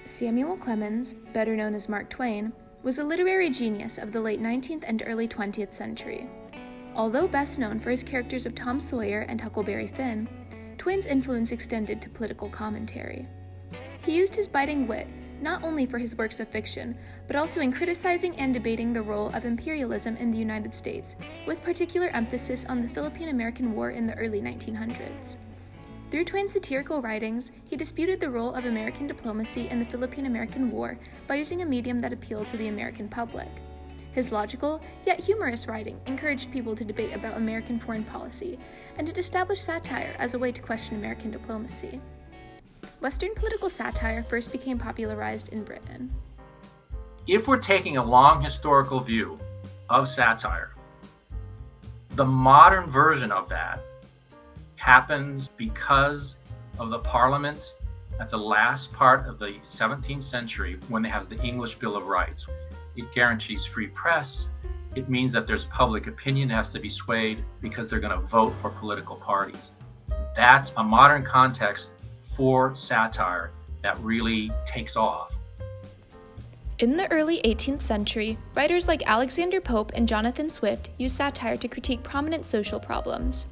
Samuel Clemens, better known as Mark Twain, was a literary genius of the late 19th and early 20th century. Although best known for his characters of Tom Sawyer and Huckleberry Finn, Twain's influence extended to political commentary. He used his biting wit not only for his works of fiction, but also in criticizing and debating the role of imperialism in the United States, with particular emphasis on the Philippine-American War in the early 1900s. Through Twain's satirical writings, he disputed the role of American diplomacy in the Philippine-American War by using a medium that appealed to the American public. His logical, yet humorous writing encouraged people to debate about American foreign policy, and it established satire as a way to question American diplomacy. Western political satire first became popularized in Britain. If we're taking a long historical view of satire, the modern version of that happens because of the Parliament at the last part of the 17th century when it has the English Bill of Rights. It guarantees free press. It means that there's public opinion that has to be swayed because they're going to vote for political parties. That's a modern context for satire that really takes off. In the early 18th century, writers like Alexander Pope and Jonathan Swift used satire to critique prominent social problems.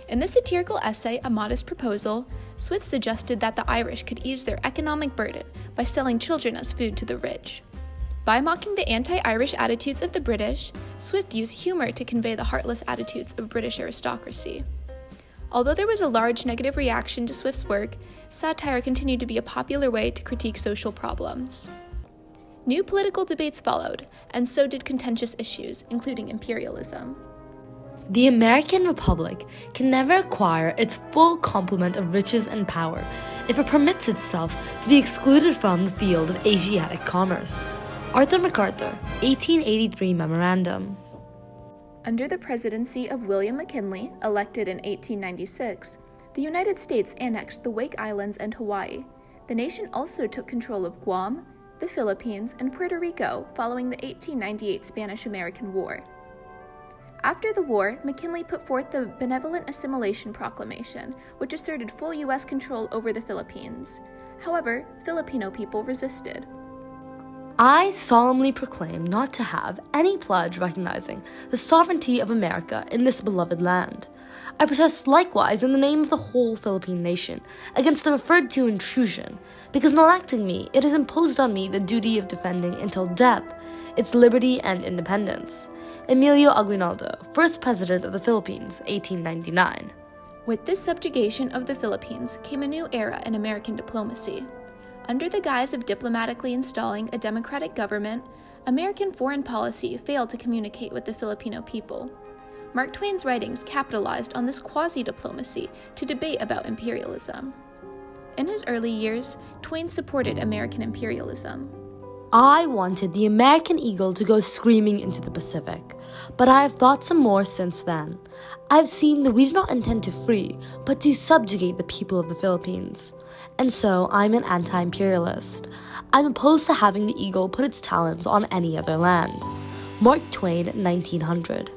In the satirical essay, A Modest Proposal, Swift suggested that the Irish could ease their economic burden by selling children as food to the rich. By mocking the anti-Irish attitudes of the British, Swift used humor to convey the heartless attitudes of British aristocracy. Although there was a large negative reaction to Swift's work, satire continued to be a popular way to critique social problems. New political debates followed, and so did contentious issues, including imperialism. The American Republic can never acquire its full complement of riches and power if it permits itself to be excluded from the field of Asiatic commerce. Arthur MacArthur, 1883 Memorandum. Under the presidency of William McKinley, elected in 1896, the United States annexed the Wake Islands and Hawaii. The nation also took control of Guam, the Philippines, and Puerto Rico following the 1898 Spanish-American War. After the war, McKinley put forth the Benevolent Assimilation Proclamation, which asserted full U.S. control over the Philippines. However, Filipino people resisted. I solemnly proclaim not to have any pledge recognizing the sovereignty of America in this beloved land. I protest likewise in the name of the whole Philippine nation against the referred to intrusion, because in electing me, it has imposed on me the duty of defending until death its liberty and independence. Emilio Aguinaldo, first president of the Philippines, 1899. With this subjugation of the Philippines came a new era in American diplomacy. Under the guise of diplomatically installing a democratic government, American foreign policy failed to communicate with the Filipino people. Mark Twain's writings capitalized on this quasi-diplomacy to debate about imperialism. In his early years, Twain supported American imperialism. I wanted the American eagle to go screaming into the Pacific, but I have thought some more since then. I have seen that we do not intend to free, but to subjugate the people of the Philippines. And so I'm an anti-imperialist. I'm opposed to having the eagle put its talons on any other land. Mark Twain, 1900.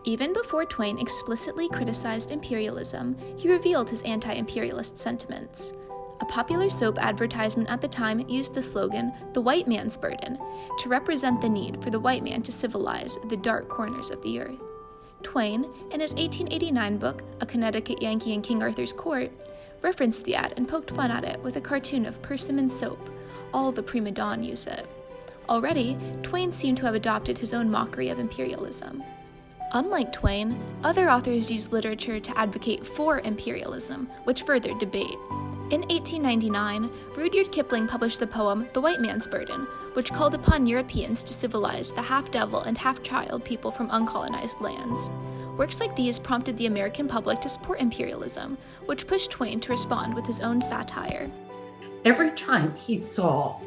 Even before Twain explicitly criticized imperialism, he revealed his anti-imperialist sentiments. A popular soap advertisement at the time used the slogan, "The White Man's Burden," to represent the need for the white man to civilize the dark corners of the earth. Twain, in his 1889 book, A Connecticut Yankee in King Arthur's Court, referenced the ad and poked fun at it with a cartoon of Persimmon soap. All the prima donne use it. Already, Twain seemed to have adopted his own mockery of imperialism. Unlike Twain, other authors used literature to advocate for imperialism, which furthered debate. In 1899, Rudyard Kipling published the poem The White Man's Burden, which called upon Europeans to civilize the half-devil and half-child people from uncolonized lands. Works like these prompted the American public to support imperialism, which pushed Twain to respond with his own satire. Every time he saw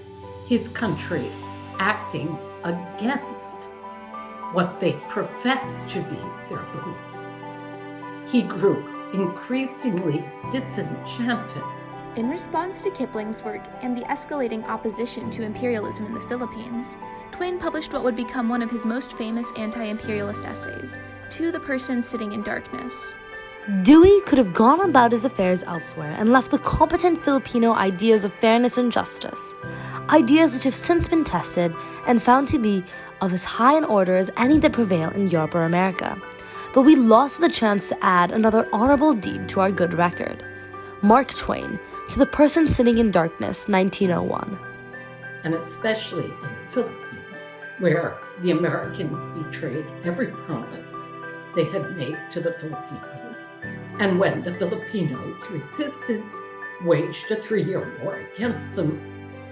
his country acting against what they professed to be their beliefs, he grew increasingly disenchanted. In response to Kipling's work and the escalating opposition to imperialism in the Philippines, Twain published what would become one of his most famous anti-imperialist essays, To the Person Sitting in Darkness. Dewey could have gone about his affairs elsewhere and left the competent Filipino ideas of fairness and justice, ideas which have since been tested and found to be of as high an order as any that prevail in Europe or America. But we lost the chance to add another honorable deed to our good record. Mark Twain, To the Person Sitting in Darkness, 1901. And especially in the Philippines, where the Americans betrayed every promise they had made to the Filipinos. And when the Filipinos resisted, waged a 3-year war against them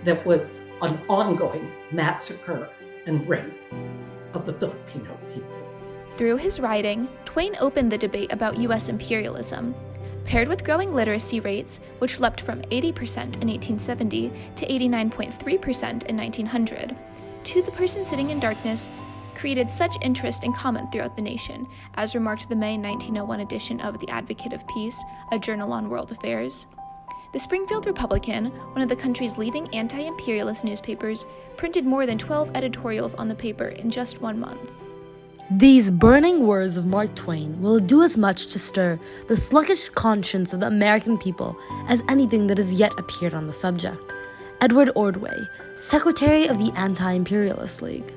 that was an ongoing massacre and rape of the Filipino peoples. Through his writing, Twain opened the debate about U.S. imperialism. Paired with growing literacy rates, which leapt from 80% in 1870 to 89.3% in 1900, To the Person Sitting in Darkness created such interest and comment throughout the nation, as remarked the May 1901 edition of The Advocate of Peace, a journal on world affairs. The Springfield Republican, one of the country's leading anti-imperialist newspapers, printed more than 12 editorials on the paper in just 1 month. These burning words of Mark Twain will do as much to stir the sluggish conscience of the American people as anything that has yet appeared on the subject. Edward Ordway, Secretary of the Anti-Imperialist League.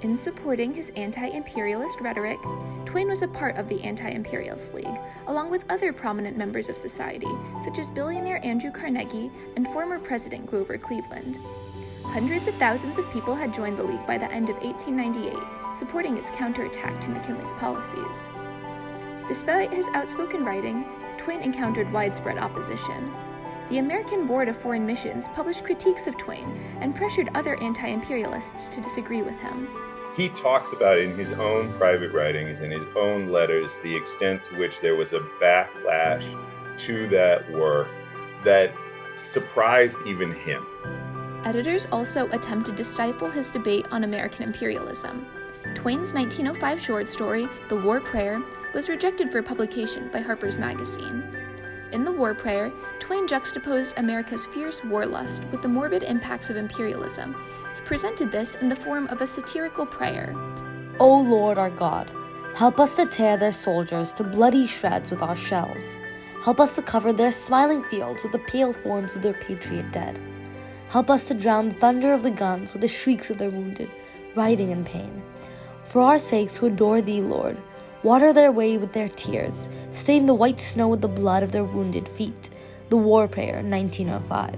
In supporting his anti-imperialist rhetoric, Twain was a part of the Anti-Imperialist League, along with other prominent members of society, such as billionaire Andrew Carnegie and former President Grover Cleveland. Hundreds of thousands of people had joined the League by the end of 1898, supporting its counterattack to McKinley's policies. Despite his outspoken writing, Twain encountered widespread opposition. The American Board of Foreign Missions published critiques of Twain and pressured other anti-imperialists to disagree with him. He talks about in his own private writings and his own letters the extent to which there was a backlash to that work that surprised even him. Editors also attempted to stifle his debate on American imperialism. Twain's 1905 short story, The War Prayer, was rejected for publication by Harper's Magazine. In The War Prayer, Twain juxtaposed America's fierce warlust with the morbid impacts of imperialism. He presented this in the form of a satirical prayer. O Lord our God, help us to tear their soldiers to bloody shreds with our shells. Help us to cover their smiling fields with the pale forms of their patriot dead. Help us to drown the thunder of the guns with the shrieks of their wounded, writhing in pain. For our sakes who adore thee, Lord, water their way with their tears, stain the white snow with the blood of their wounded feet. The War Prayer, 1905.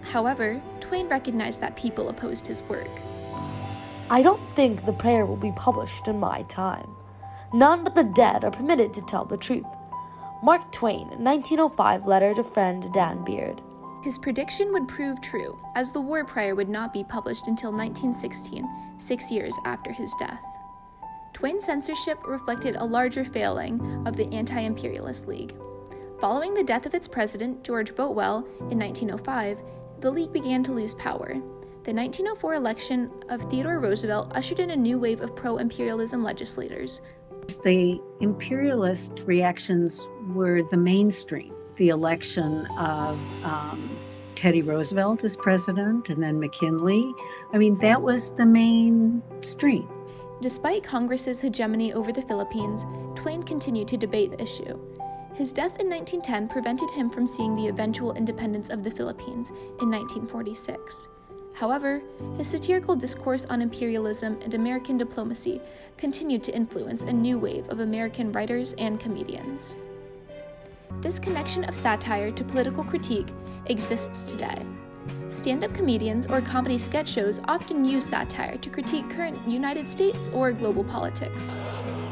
However, Twain recognized that people opposed his work. I don't think the prayer will be published in my time. None but the dead are permitted to tell the truth. Mark Twain, 1905 letter to friend Dan Beard. His prediction would prove true, as The War Prayer would not be published until 1916, 6 years after his death. Twain's censorship reflected a larger failing of the Anti-Imperialist League. Following the death of its president, George Boutwell, in 1905, the League began to lose power. The 1904 election of Theodore Roosevelt ushered in a new wave of pro-imperialism legislators. The imperialist reactions were the mainstream. The election of Teddy Roosevelt as president and then McKinley, that was the mainstream. Despite Congress's hegemony over the Philippines, Twain continued to debate the issue. His death in 1910 prevented him from seeing the eventual independence of the Philippines in 1946. However, his satirical discourse on imperialism and American diplomacy continued to influence a new wave of American writers and comedians. This connection of satire to political critique exists today. Stand-up comedians or comedy sketch shows often use satire to critique current United States or global politics.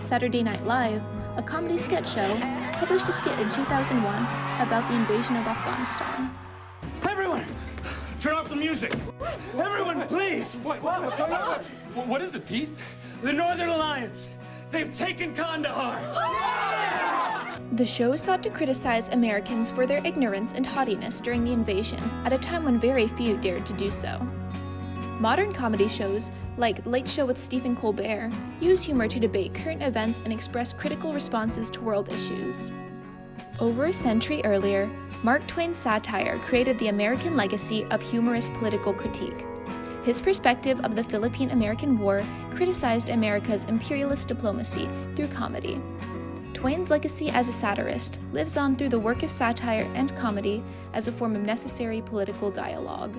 Saturday Night Live, a comedy sketch show, published a skit in 2001 about the invasion of Afghanistan. Everyone, turn off the music. Everyone, please. What is it, Pete? The Northern Alliance. They've taken Kandahar. The show sought to criticize Americans for their ignorance and haughtiness during the invasion, at a time when very few dared to do so. Modern comedy shows, like Late Show with Stephen Colbert, use humor to debate current events and express critical responses to world issues. Over a century earlier, Mark Twain's satire created the American legacy of humorous political critique. His perspective of the Philippine-American War criticized America's imperialist diplomacy through comedy. Twain's legacy as a satirist lives on through the work of satire and comedy as a form of necessary political dialogue.